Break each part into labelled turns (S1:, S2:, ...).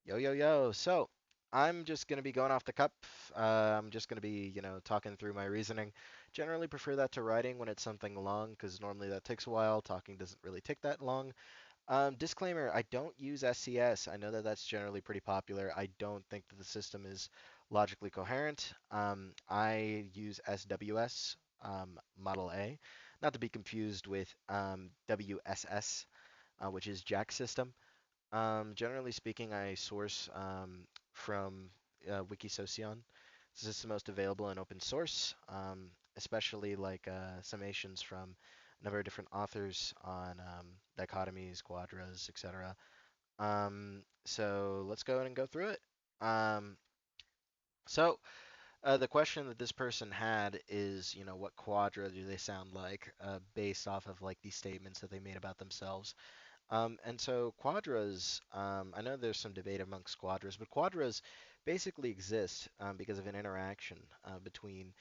S1: Yo, yo, yo. So, I'm just going to be going off the cup. I'm just going to be, talking through my reasoning. Generally prefer that to writing when it's something long, because normally that takes a while. Talking doesn't really take that long. Disclaimer, I don't use SCS. I know that that's generally pretty popular. I don't think that the system is logically coherent. I use SWS, Model A, not to be confused with WSS, which is Jack system. Generally speaking, I source from Wikisocion. This is the most available and open source, especially like summations from a number of different authors on dichotomies, quadras, etc. So let's go ahead and go through it. Um, so the question that this person had is, what quadra do they sound like, based off of like these statements that they made about themselves. And so quadras, I know there's some debate amongst quadras, but quadras basically exist because of an interaction between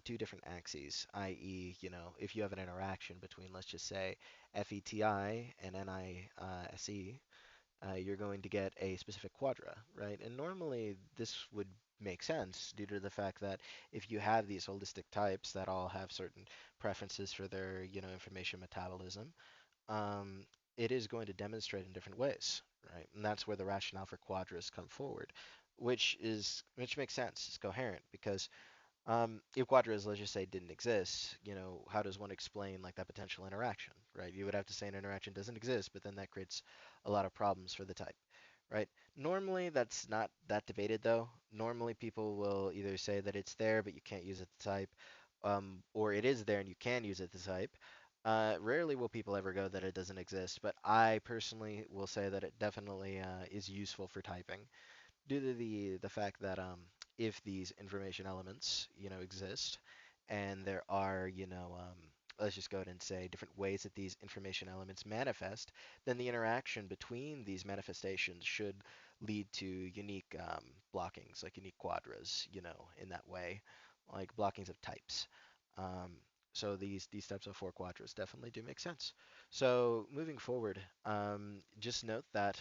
S1: two different axes, i.e., if you have an interaction between, let's just say, FETI and NISE, you're going to get a specific quadra, right? And normally this would make sense due to the fact that if you have these holistic types that all have certain preferences for their, information metabolism, um, it is going to demonstrate in different ways, right? And that's where the rationale for quadras come forward, which makes sense. It's coherent because if quadras, let's just say, didn't exist, how does one explain like that potential interaction, right? You would have to say an interaction doesn't exist, but then that creates a lot of problems for the type, right? Normally, that's not that debated though. Normally, people will either say that it's there, but you can't use it to type, or it is there and you can use it to type. Rarely will people ever go that it doesn't exist, but I personally will say that it definitely is useful for typing due to the fact that if these information elements exist and there are let's just go ahead and say different ways that these information elements manifest, then the interaction between these manifestations should lead to unique blockings, like unique quadras, in that way, like blockings of types. Um, so these types of four quadras definitely do make sense. So moving forward, just note that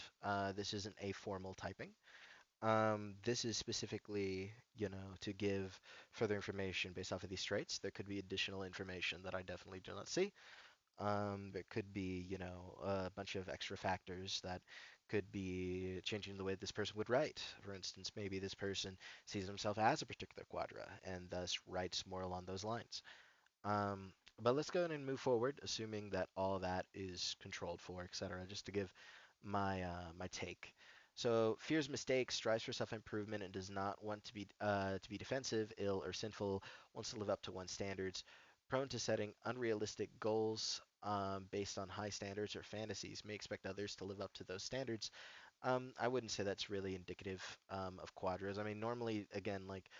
S1: this isn't a formal typing. This is specifically, to give further information based off of these traits. There could be additional information that I definitely do not see. There could be, a bunch of extra factors that could be changing the way this person would write. For instance, maybe this person sees himself as a particular quadra and thus writes more along those lines. But let's go ahead and move forward, assuming that all of that is controlled for, etc., just to give my take. So fears mistakes, strives for self-improvement, and does not want to be defensive, ill, or sinful. Wants to live up to one's standards. Prone to setting unrealistic goals based on high standards or fantasies. May expect others to live up to those standards. I wouldn't say that's really indicative of quadras. I mean, normally, again, like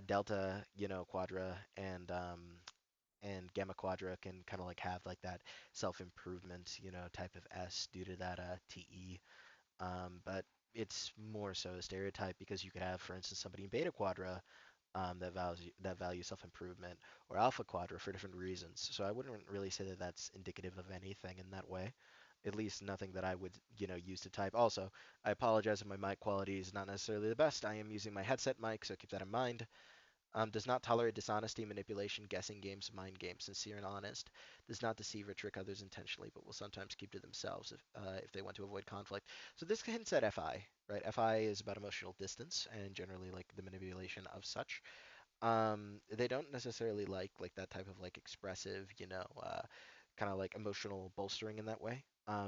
S1: delta, quadra, and Gamma Quadra can kind of like have like that self-improvement, type of S due to that TE. But it's more so a stereotype because you could have, for instance, somebody in Beta Quadra that values self-improvement, or Alpha Quadra for different reasons. So I wouldn't really say that that's indicative of anything in that way. At least nothing that I would, use to type. Also, I apologize if my mic quality is not necessarily the best. I am using my headset mic, so keep that in mind. Does not tolerate dishonesty, manipulation, guessing games, mind games, sincere and honest. Does not deceive or trick others intentionally, but will sometimes keep to themselves if they want to avoid conflict. So this hints at FI, right? FI is about emotional distance and generally like the manipulation of such. They don't necessarily like that type of like expressive, kind of like emotional bolstering in that way.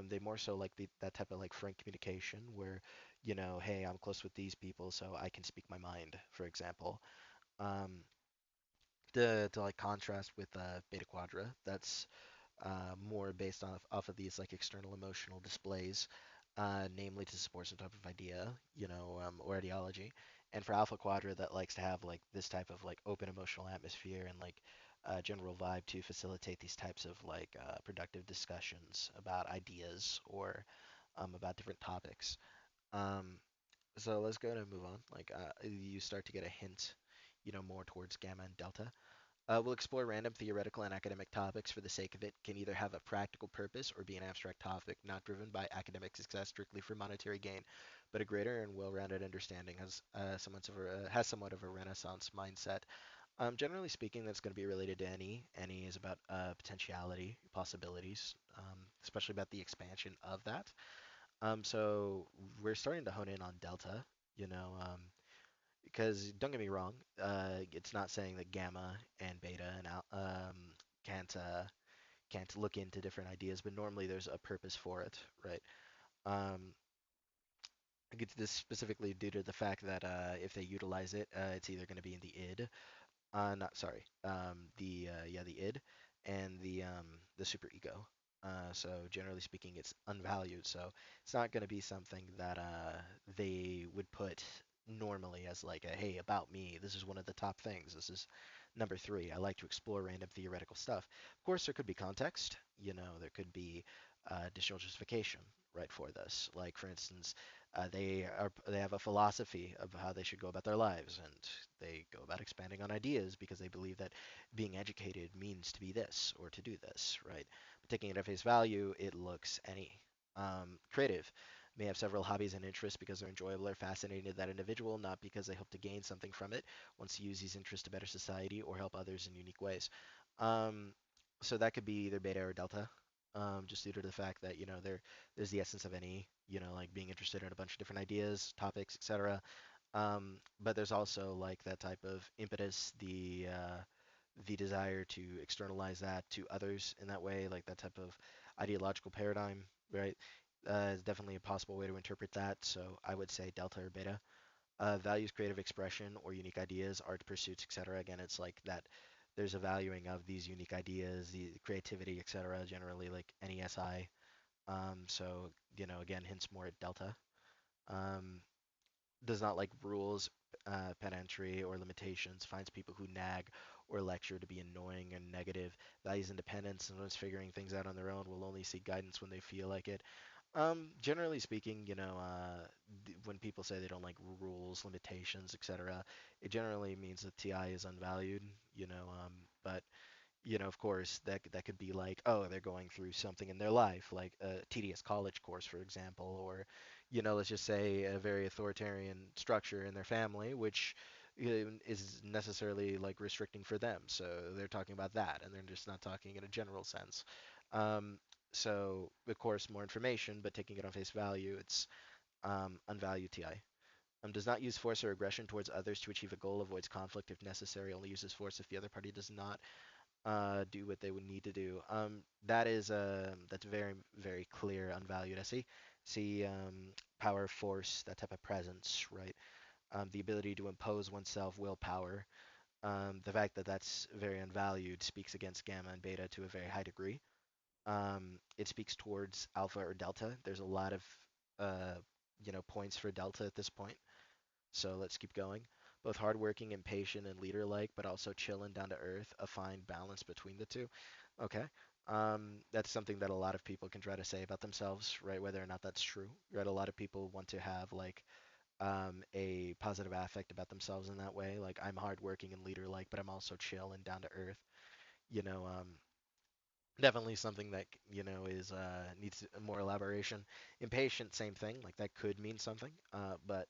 S1: They more so like that type of like frank communication where, hey, I'm close with these people, so I can speak my mind, for example. Um, to like contrast with Beta Quadra, that's more based off of these like external emotional displays, namely to support some type of idea, or ideology. And for Alpha Quadra, that likes to have like this type of like open emotional atmosphere and like general vibe to facilitate these types of like productive discussions about ideas or about different topics. Um, so let's go ahead and move on. Like you start to get a hint, more towards gamma and delta. We'll explore random theoretical and academic topics for the sake of it, can either have a practical purpose or be an abstract topic, not driven by academic success strictly for monetary gain. but a greater and well-rounded understanding has somewhat of a Renaissance mindset. Generally speaking, that's going to be related to any. Any is about potentiality, possibilities, especially about the expansion of that. So we're starting to hone in on delta, you know, because don't get me wrong, it's not saying that gamma and beta and can't can't look into different ideas, but normally there's a purpose for it, right? Um, I get this specifically due to the fact that if they utilize it, it's either going to be in the id, not sorry, the id and the superego. So generally speaking, it's unvalued. So it's not going to be something that they would put normally as like a hey about me. This is one of the top things. This is number three. I like to explore random theoretical stuff. Of course, there could be context. You know, there could be additional justification right for this. Like for instance, they have a philosophy of how they should go about their lives, and they go about expanding on ideas because they believe that being educated means to be this or to do this, right? But taking it at face value, it looks any. Creative may have several hobbies and interests because they're enjoyable or fascinating to that individual, not because they hope to gain something from it, wants to use these interests to better society or help others in unique ways. Um, so that could be either beta or delta, just due to the fact that there's the essence of any, like being interested in a bunch of different ideas, topics, etc. But there's also like that type of impetus, the desire to externalize that to others in that way, like that type of ideological paradigm, right? Is definitely a possible way to interpret that. So I would say delta or beta. Values creative expression or unique ideas, art pursuits, etc. Again, it's like that. There's a valuing of these unique ideas, the creativity, etc. Generally, like NESI. So again, hints more at delta. Um, does not like rules, pedantry, or limitations, finds people who nag or lecture to be annoying and negative, values independence, and when figuring things out on their own, will only seek guidance when they feel like it. Generally speaking, when people say they don't like rules, limitations, etc., it generally means that TI is unvalued, but of course, that could be like, oh, they're going through something in their life, like a tedious college course, for example, or, let's just say a very authoritarian structure in their family, which is necessarily like restricting for them. So they're talking about that, and they're just not talking in a general sense. Um, so, of course, more information, but taking it on face value, it's unvalued TI. Does not use force or aggression towards others to achieve a goal, avoids conflict if necessary, only uses force if the other party does not do what they would need to do. That's very very clear unvalued. I see power, force, that type of presence, right? The ability to impose oneself, willpower. The fact that that's very unvalued speaks against gamma and beta to a very high degree. It speaks towards alpha or delta. There's a lot of points for delta at this point. So let's keep going. Both hardworking and patient and leader-like, but also chill and down to earth, a fine balance between the two. Okay. That's something that a lot of people can try to say about themselves, right? Whether or not that's true, right? A lot of people want to have like a positive affect about themselves in that way. Like I'm hardworking and leader-like, but I'm also chill and down to earth. You know, definitely something that is needs more elaboration. Impatient, same thing. Like that could mean something, but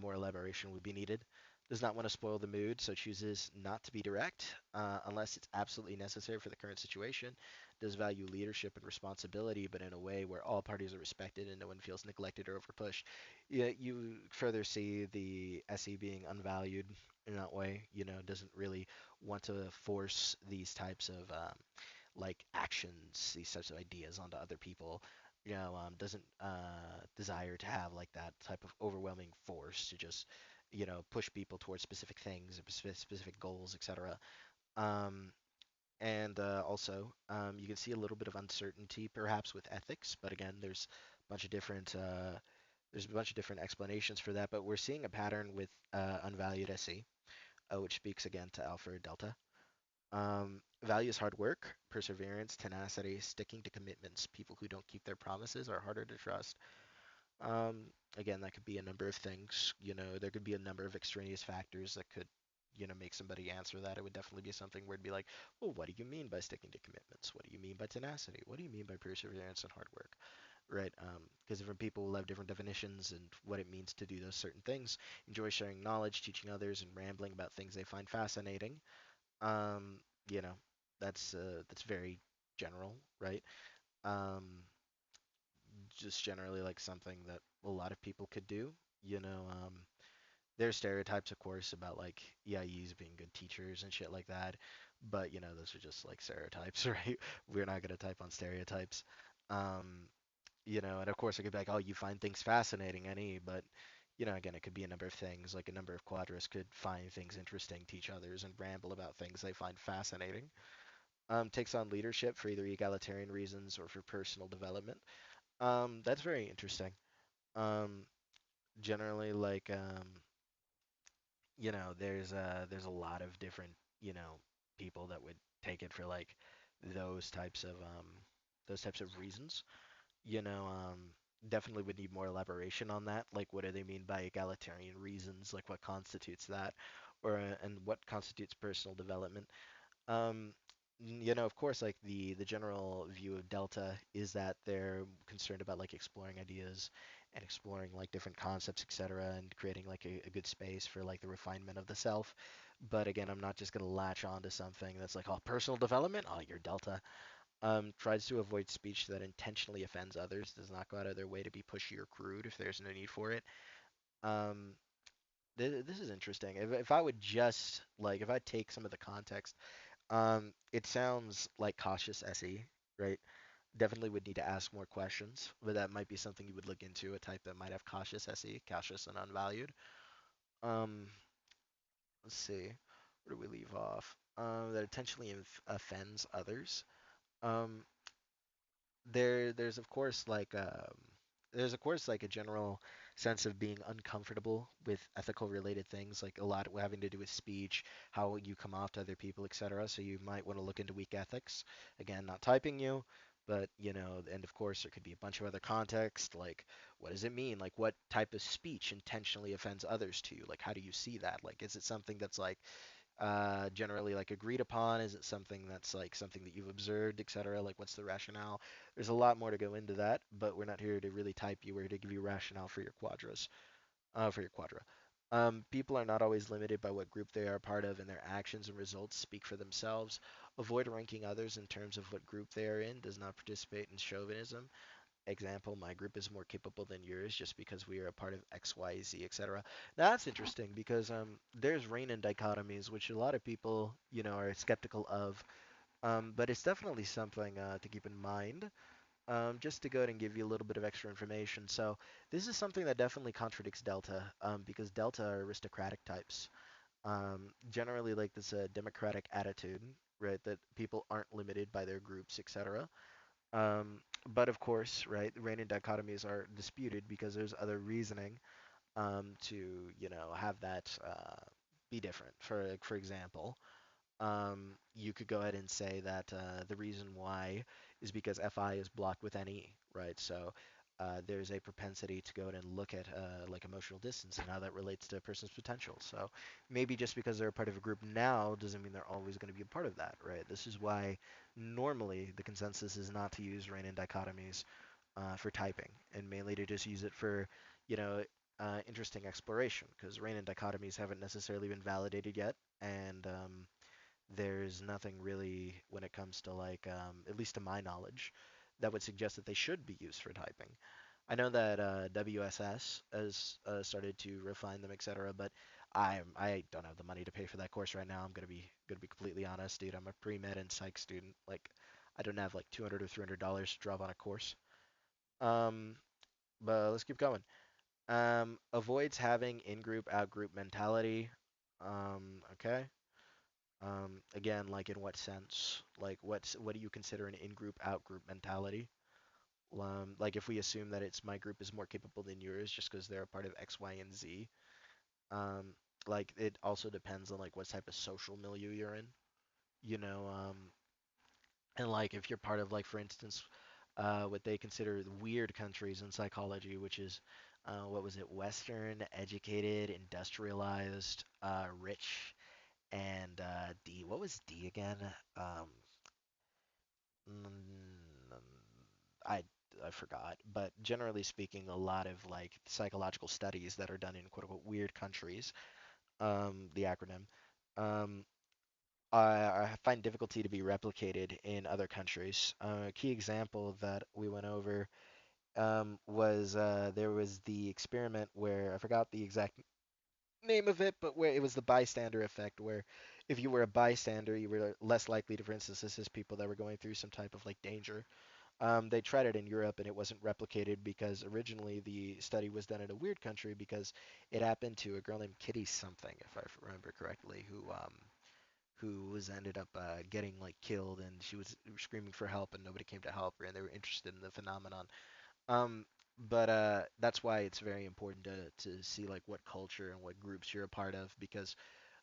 S1: more elaboration would be needed. Does not want to spoil the mood, so chooses not to be direct unless it's absolutely necessary for the current situation. Does value leadership and responsibility, but in a way where all parties are respected and no one feels neglected or overpushed. Yeah, you further see the SE being unvalued in that way. Doesn't really want to force these types of like actions, these types of ideas onto other people. Doesn't desire to have like that type of overwhelming force to just, push people towards specific things, specific goals, etc. Um, and also, you can see a little bit of uncertainty perhaps with ethics, but again, there's a bunch of different explanations for that. But we're seeing a pattern with unvalued SE, which speaks again to alpha or delta. Values hard work, perseverance, tenacity, sticking to commitments. People who don't keep their promises are harder to trust. Again, that could be a number of things. There could be a number of extraneous factors that could, make somebody answer that. It would definitely be something where it'd be like, well, what do you mean by sticking to commitments? What do you mean by tenacity? What do you mean by perseverance and hard work? right? Because different people will have different definitions and what it means to do those certain things. Enjoy sharing knowledge, teaching others, and rambling about things they find fascinating. Um, you know, that's very general, right? Um, just generally like something that a lot of people could do. You know, there's stereotypes, of course, about like EIEs being good teachers and shit like that, but those are just like stereotypes, right? We're not gonna type on stereotypes. Um, and of course it could be like, oh, you find things fascinating, any, but again, it could be a number of things. Like a number of quadrists could find things interesting, teach others, and ramble about things they find fascinating. Takes on leadership for either egalitarian reasons or for personal development. That's very interesting. Um, Generally, like, there's a lot of different, you know, people that would take it for like those types of um, those types of reasons. You know, definitely would need more elaboration on that. Like, what do they mean by egalitarian reasons? Like, what constitutes that, or and what constitutes personal development? Um, of course, like the general view of Delta is that they're concerned about like exploring ideas and exploring like different concepts, etc., and creating like a good space for like the refinement of the self. But again, I'm not just gonna latch on to something that's like, oh, personal development. Oh, you're Delta. Tries to avoid speech that intentionally offends others. Does not go out of their way to be pushy or crude if there's no need for it. Um, this is interesting. If I would just like if I take some of the context, it sounds like cautious SE, right? Definitely would need to ask more questions, but that might be something you would look into, a type that might have cautious SE, cautious and unvalued. Um, let's see, where do we leave off? That intentionally offends others. Um, there's of course like a general sense of being uncomfortable with ethical related things, like a lot having to do with speech, how you come off to other people, etc. So you might want to look into weak ethics. Again, not typing you, but and of course there could be a bunch of other context, like what does it mean? Like what type of speech intentionally offends others to you? Like how do you see that? Like is it something that's like generally like agreed upon? Is it something that's like something that you've observed, etc.? Like what's the rationale? There's a lot more to go into that, but we're not here to really type you. We're here to give you rationale for your quadras, for your quadra. People are not always limited by what group they are part of, and their actions and results speak for themselves. Avoid ranking others in terms of what group they are in. Does not participate in chauvinism. Example, my group is more capable than yours just because we are a part of X, Y, Z, etc. Now that's interesting because there's Reinin dichotomies, which a lot of people, are skeptical of. But it's definitely something to keep in mind. Just to go ahead and give you a little bit of extra information. So this is something that definitely contradicts Delta, because Delta are aristocratic types. Generally, like this democratic attitude, right? That people aren't limited by their groups, etc. But of course, right, reigning dichotomies are disputed because there's other reasoning to, have that be different. For example, you could go ahead and say that the reason why is because FI is blocked with NE, right? So there's a propensity to go ahead and look at like emotional distance and how that relates to a person's potential. So maybe just because they're a part of a group now doesn't mean they're always going to be a part of that, right? This is why normally the consensus is not to use Reinin dichotomies for typing, and mainly to just use it for, you know, interesting exploration, because Reinin dichotomies haven't necessarily been validated yet, and there's nothing really when it comes to like at least to my knowledge that would suggest that they should be used for typing. I know that WSS has started to refine them, etc. But I don't have the money to pay for that course right now. I'm gonna be completely honest, dude. I'm a pre-med and psych student. Like I don't have like 200 or $300 to drop on a course. Um, but let's keep going. Avoids having in-group out-group mentality. Okay. Again, like in what sense? Like what do you consider an in-group, out-group mentality? Like if we assume that it's my group is more capable than yours just because they're a part of X, Y, and Z. Um, like it also depends on like what type of social milieu you're in, you know. And like if you're part of like for instance, what they consider the weird countries in psychology, which is what was it? Western, educated, industrialized, rich, and D. What was D again? Um, Mm, I I forgot, but generally speaking, a lot of like psychological studies that are done in quote unquote weird countries, the acronym, um, I find difficulty to be replicated in other countries. A key example that we went over was there was the experiment where I forgot the exact name of it, but where it was the bystander effect, where if you were a bystander, you were less likely to, for instance, assist people that were going through some type of like danger. They tried it in Europe and it wasn't replicated because originally the study was done in a weird country because it happened to a girl named Kitty something, if I remember correctly, who was ended up getting like killed and she was screaming for help and nobody came to help her and they were interested in the phenomenon. Um, but that's why it's very important to see like what culture and what groups you're a part of because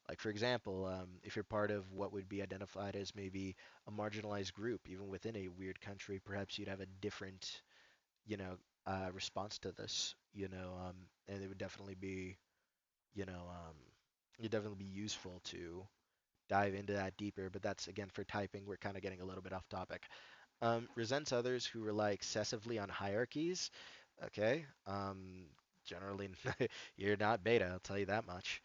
S1: like for example, if you're part of what would be identified as maybe a marginalized group, even within a weird country, perhaps you'd have a different, response to this, and it would definitely be, you know, it'd definitely be useful to dive into that deeper. But that's again for typing. We're kind of getting a little bit off topic. Resents others who rely excessively on hierarchies. Okay. Generally, you're not beta, I'll tell you that much.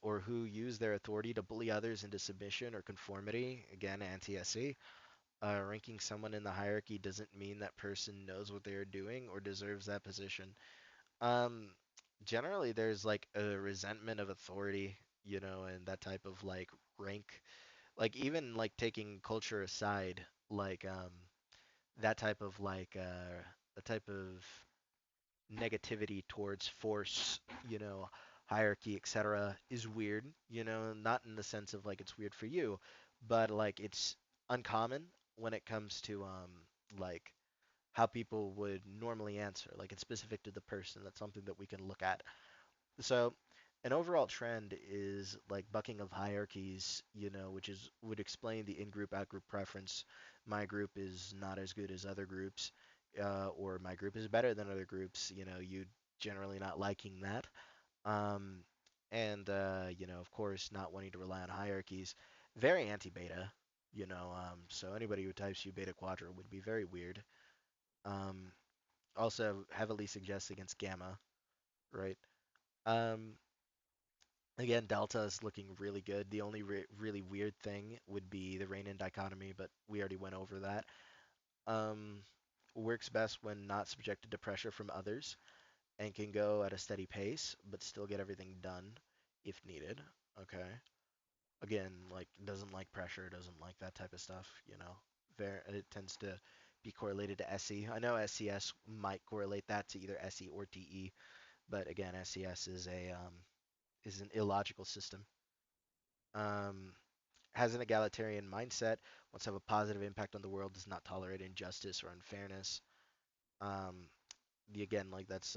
S1: Or who use their authority to bully others into submission or conformity. Again, anti-SE. Ranking someone in the hierarchy doesn't mean that person knows what they are doing or deserves that position. Um, Generally, there's like a resentment of authority, and that type of like rank. Like even like taking culture aside, like that type of like the type of negativity towards force, hierarchy, etc., is weird, not in the sense of like it's weird for you, but like it's uncommon when it comes to like how people would normally answer. Like it's specific to the person. That's something that we can look at. So an overall trend is like bucking of hierarchies, which is would explain the in-group out-group preference. My group is not as good as other groups, or my group is better than other groups. You generally not liking that, um, and of course, not wanting to rely on hierarchies. Very anti-beta, so anybody who types U beta quadra would be very weird. Um, Also heavily suggests against gamma, right? Um, Again, Delta is looking really good. The only really weird thing would be the rain in dichotomy, but we already went over that. Um, Works best when not subjected to pressure from others and can go at a steady pace, but still get everything done if needed. Okay. Again, like doesn't like pressure, doesn't like that type of stuff. It tends to be correlated to SE. I know SCS might correlate that to either SE or TE, but again, SCS is an illogical system. Um, has an egalitarian mindset, wants to have a positive impact on the world, does not tolerate injustice or unfairness. Um, the again, like that's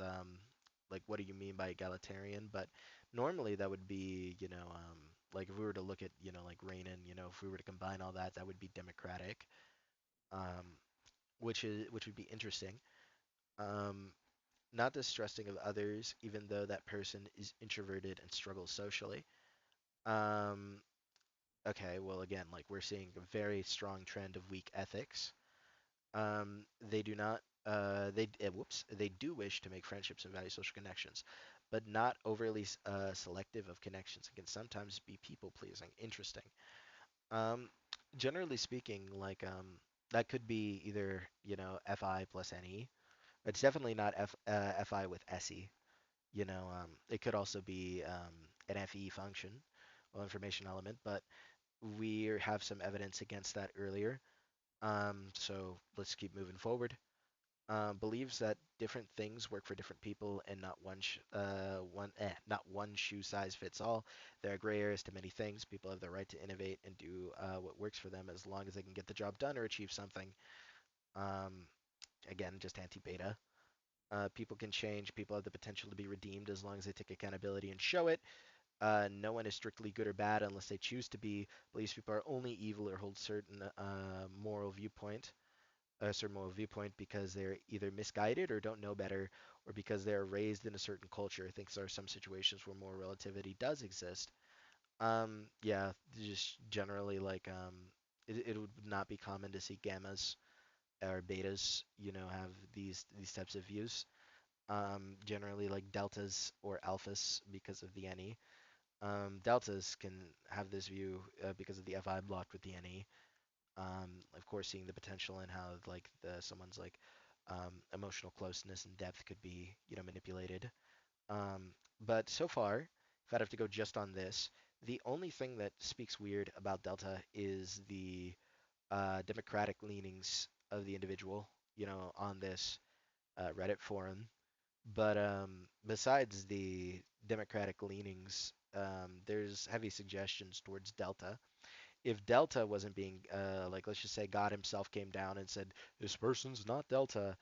S1: like what do you mean by egalitarian? But normally that would be, like if we were to look at, like Reagan, if we were to combine all that, that would be democratic, um, which would be interesting. Um, Not distrusting of others, even though that person is introverted and struggles socially. Um, okay, well, again, like we're seeing a very strong trend of weak ethics. They do not. They do wish to make friendships and value social connections, but not overly selective of connections and can sometimes be people pleasing. Interesting. Um, Generally speaking, like that could be either Fi plus Ne. It's definitely not Fi with Se. It could also be an Fe function, well, information element, but we have some evidence against that earlier. So let's keep moving forward. Believes that different things work for different people and not one shoe size fits all. There are gray areas to many things. People have the right to innovate and do what works for them as long as they can get the job done or achieve something. Um, Again, just anti-beta. People can change. People have the potential to be redeemed as long as they take accountability and show it. No one is strictly good or bad unless they choose to be. Believes people are only evil or hold certain moral viewpoint because they're either misguided or don't know better, or because they're raised in a certain culture. I think there are some situations where moral relativity does exist. Yeah, just generally like it would not be common to see gammas. or betas, have these types of views. Generally like deltas or alphas because of the NE. Deltas can have this view because of the FI blocked with the NE. Of course, seeing the potential in how like someone's like emotional closeness and depth could be manipulated. But so far, if I'd have to go just on this, the only thing that speaks weird about Delta is the democratic leanings of the individual, on this Reddit forum. But besides the democratic leanings, there's heavy suggestions towards Delta. If Delta wasn't being like, let's just say God himself came down and said this person's not Delta,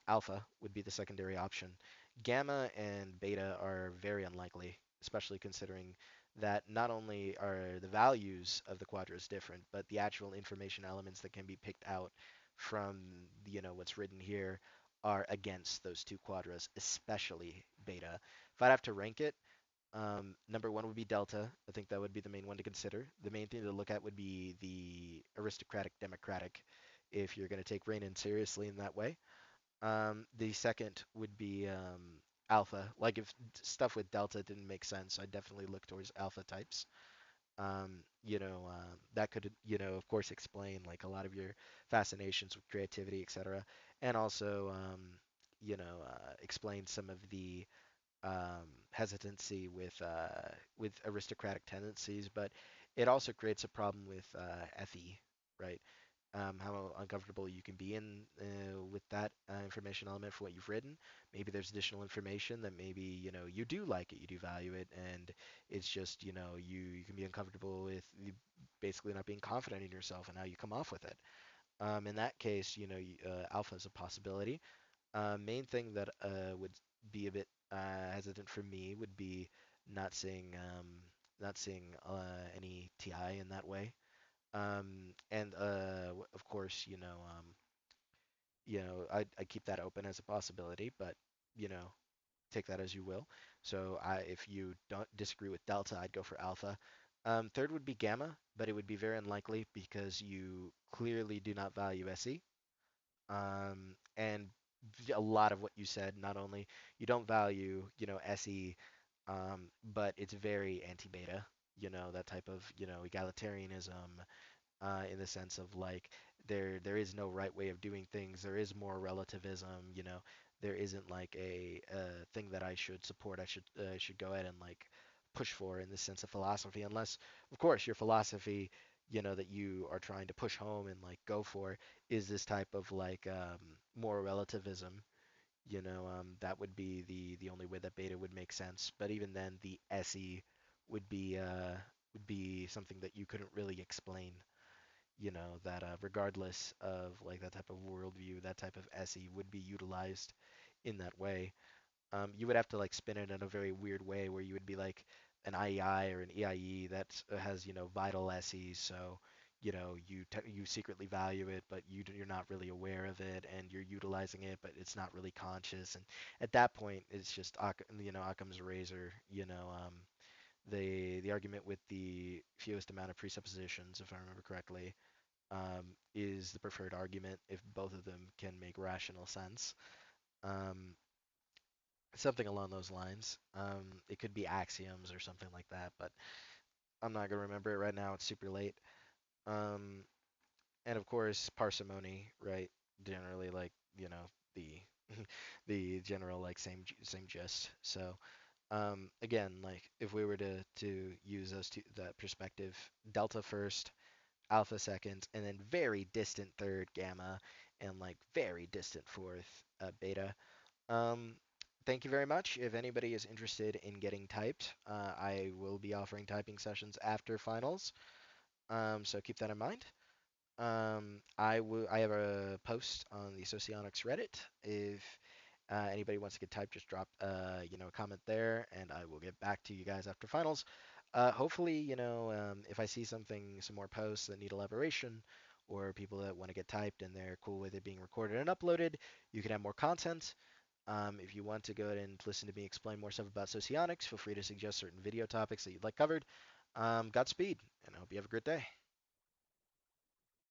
S1: Alpha would be the secondary option. Gamma and Beta are very unlikely, especially considering that not only are the values of the quadras different, but the actual information elements that can be picked out from what's written here are against those two quadras, especially Beta. If I'd have to rank it, number one would be Delta. I think that would be the main one to consider. The main thing to look at would be the aristocratic democratic, if you're going to take Reign in seriously in that way. The second would be Alpha. Like if stuff with Delta didn't make sense, I'd definitely look towards Alpha types. That could, of course, explain like a lot of your fascinations with creativity, etc., and also, explain some of the hesitancy with aristocratic tendencies, but it also creates a problem with FE, right? How uncomfortable you can be in with that information element for what you've written. Maybe there's additional information that maybe you do like it, you do value it, and it's just you can be uncomfortable with basically not being confident in yourself and how you come off with it. In that case, alpha is a possibility. Main thing that would be a bit hesitant for me would be not seeing um, not seeing any TI in that way. And of course, I keep that open as a possibility, but you know, take that as you will. So if you don't disagree with Delta, I'd go for Alpha. Third would be Gamma, but it would be very unlikely because you clearly do not value SE. And a lot of what you said, not only you don't value, SE, but it's very anti-beta, that type of, egalitarianism, in the sense of like there is no right way of doing things. There is more relativism. There isn't like a thing that I should support. I should go ahead and like push for in the sense of philosophy, unless of course your philosophy, that you are trying to push home and like go for is this type of like more relativism. That would be the only way that beta would make sense. But even then, the SE would be uh, would be something that you couldn't really explain, that regardless of like that type of worldview, that type of SE would be utilized in that way. You would have to like spin it in a very weird way where you would be like an IEI or an EIE that has, vital SEs. So, you secretly value it, but you're not really aware of it, and you're utilizing it, but it's not really conscious. And at that point, it's just Occam's razor. The argument with the fewest amount of presuppositions, if I remember correctly, is the preferred argument if both of them can make rational sense. Um, Something along those lines. It could be axioms or something like that, but I'm not gonna remember it right now. It's super late. Um, and of course, parsimony, right? Generally, like the the general like same gist. So again, like if we were to use those two that perspective, delta first, alpha second, and then very distant third, gamma, and like very distant fourth, beta. Um, Thank you very much. If anybody is interested in getting typed, I will be offering typing sessions after finals. So keep that in mind. I have a post on the Socionics Reddit. If anybody wants to get typed, just drop a comment there, and I will get back to you guys after finals. Hopefully, if I see some more posts that need elaboration, or people that want to get typed and they're cool with it being recorded and uploaded, you can have more content. If you want to go ahead and listen to me explain more stuff about socionics, feel free to suggest certain video topics that you'd like covered. Godspeed, and I hope you have a great day.